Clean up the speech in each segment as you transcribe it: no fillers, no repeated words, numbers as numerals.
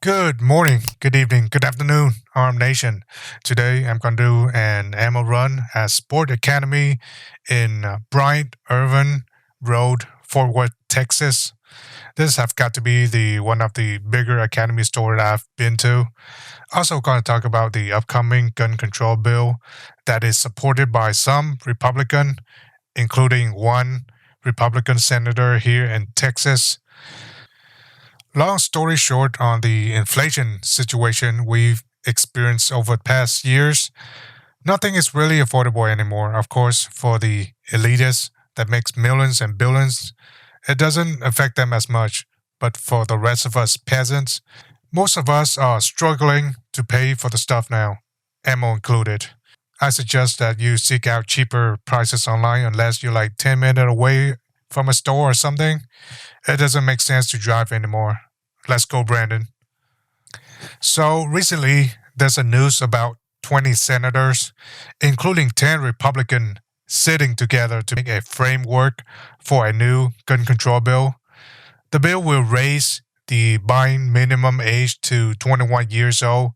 Good morning, good evening, good afternoon, Arm Nation. Today I'm going to do an ammo run at Sport Academy in Bryant Irvin Road, Fort Worth, Texas. This have got to be the one of the bigger academy store that I've been to. Also going to talk about the upcoming gun control bill that is supported by some Republican, including one Republican senator here in Texas. Long story short, on the inflation situation we've experienced over the past years, nothing is really affordable anymore. Of course, for the elitists that makes millions and billions, it doesn't affect them as much. But for the rest of us peasants, most of us are struggling to pay for the stuff now, ammo included. I suggest that you seek out cheaper prices online unless you're like 10 minutes away from a store or something. It doesn't make sense to drive anymore. Let's go, Brandon. So recently, there's a news about 20 senators, including 10 Republicans, sitting together to make a framework for a new gun control bill. The bill will raise the buying minimum age to 21 years old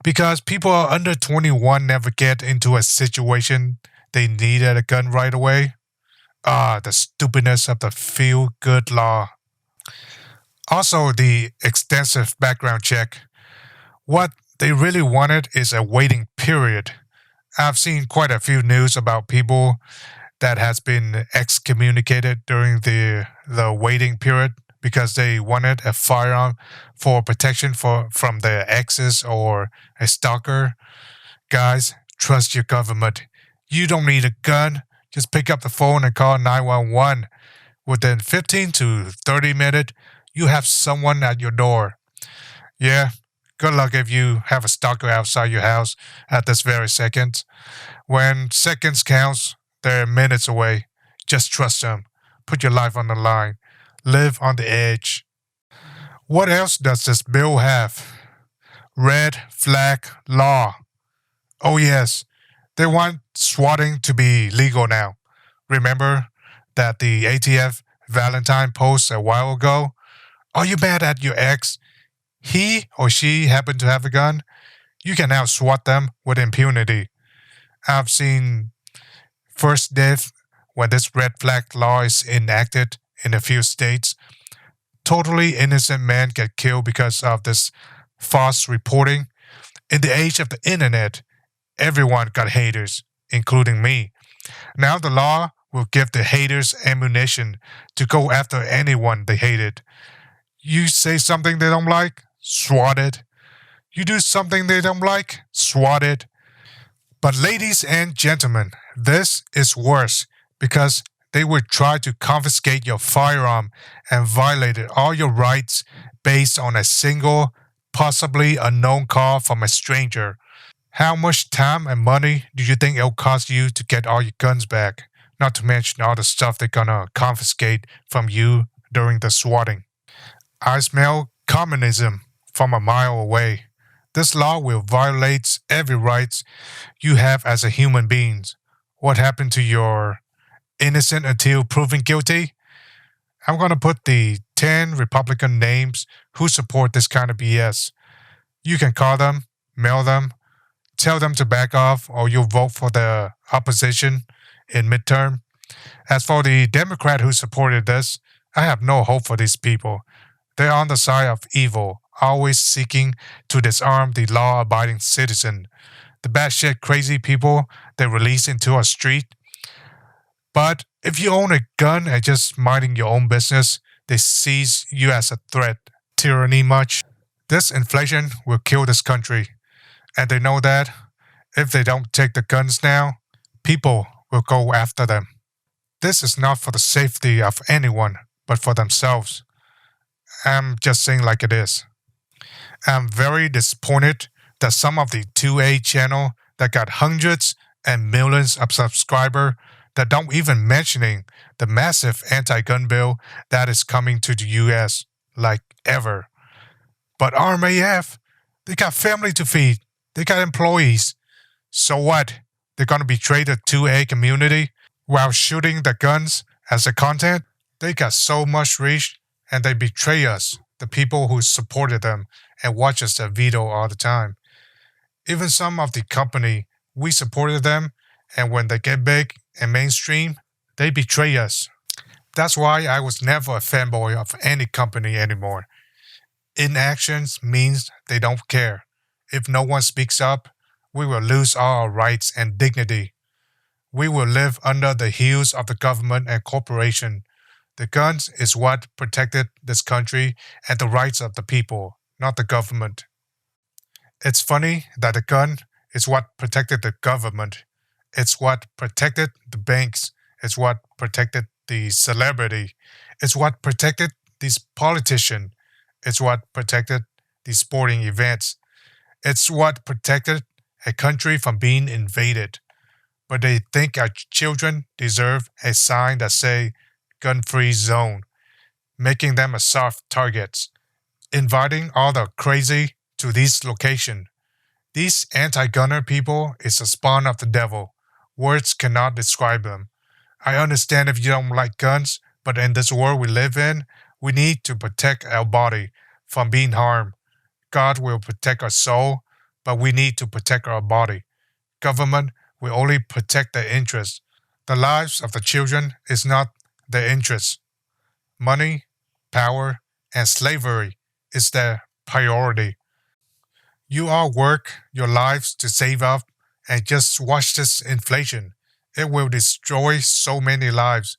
because people under 21 never get into a situation they needed a gun right away. The stupidness of the feel good law. Also, the extensive background check. What they really wanted is a waiting period. I've seen quite a few news about people that has been excommunicated during the waiting period because they wanted a firearm for protection from their exes or a stalker. Guys, trust your government. You don't need a gun. Just pick up the phone and call 911. Within 15 to 30 minutes, you have someone at your door. Yeah, good luck if you have a stalker outside your house at this very second. When seconds counts, they're minutes away. Just trust them. Put your life on the line. Live on the edge. What else does this bill have? Red flag law. Oh yes, they want swatting to be legal now. Remember that the ATF Valentine post a while ago? Are you mad at your ex? He or she happened to have a gun? You can now swat them with impunity. I've seen first death when this red flag law is enacted in a few states. Totally innocent men get killed because of this false reporting. In the age of the internet, everyone got haters, including me. Now the law will give the haters ammunition to go after anyone they hated. You say something they don't like, swat it. You do something they don't like, swat it. But ladies and gentlemen, this is worse because they will try to confiscate your firearm and violate all your rights based on a single, possibly unknown call from a stranger. How much time and money do you think it'll cost you to get all your guns back? Not to mention all the stuff they're gonna confiscate from you during the swatting. I smell communism from a mile away. This law will violate every right you have as a human being. What happened to your innocent until proven guilty? I'm going to put the 10 Republican names who support this kind of BS. You can call them, mail them, tell them to back off, or you'll vote for the opposition in midterm. As for the Democrat who supported this, I have no hope for these people. They're on the side of evil, always seeking to disarm the law-abiding citizen. The batshit crazy people they release into a street. But if you own a gun and just minding your own business, they seize you as a threat. Tyranny much? This inflation will kill this country. And they know that if they don't take the guns now, people will go after them. This is not for the safety of anyone, but for themselves. I'm just saying like it is. I'm very disappointed that some of the 2A channel that got hundreds and millions of subscribers that don't even mentioning the massive anti-gun bill that is coming to the US like ever. But RMAF, they got family to feed. They got employees. So what? They're gonna betray the 2A community while shooting the guns as a content? They got so much reach and they betray us. the people who supported them and watches their video all the time. Even some of the company, we supported them, and when they get big and mainstream, they betray us. That's why I was never a fanboy of any company anymore. Inactions means they don't care. If no one speaks up, we will lose all our rights and dignity. We will live under the heels of the government and corporation. The guns is what protected this country and the rights of the people, not the government. It's funny that the gun is what protected the government. It's what protected the banks. It's what protected the celebrity. It's what protected these politicians. It's what protected these sporting events. It's what protected a country from being invaded. But they think our children deserve a sign that say gun-free zone, making them a soft target, inviting all the crazy to this location. These anti-gunner people is a spawn of the devil. Words cannot describe them. I understand if you don't like guns, but in this world we live in, we need to protect our body from being harmed. God will protect our soul, but we need to protect our body. Government will only protect their interests. The lives of the children is not their interests. Money, power, and slavery is their priority. You all work your lives to save up and just watch this inflation. It will destroy so many lives.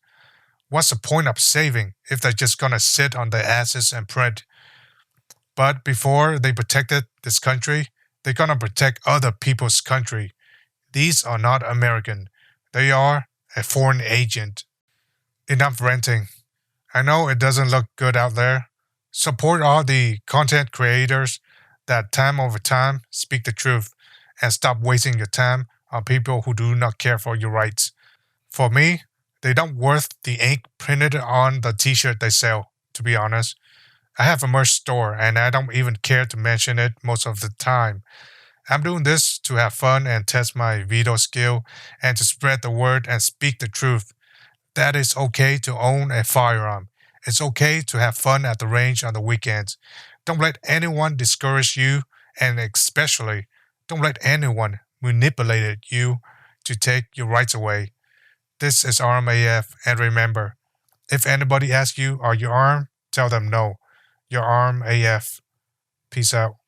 What's the point of saving if they're just gonna sit on their asses and print? But before they protected this country, they're gonna protect other people's country. These are not American. They are a foreign agent. Enough ranting. I know it doesn't look good out there. Support all the content creators that time over time speak the truth and stop wasting your time on people who do not care for your rights. For me, they don't worth the ink printed on the t-shirt they sell, to be honest. I have a merch store and I don't even care to mention it most of the time. I'm doing this to have fun and test my veto skill and to spread the word and speak the truth. That it's okay to own a firearm. It's okay to have fun at the range on the weekends. Don't let anyone discourage you, and especially don't let anyone manipulate you to take your rights away. This is RMAF, and remember, if anybody asks you, are you armed? Tell them no. You're armed AF. Peace out.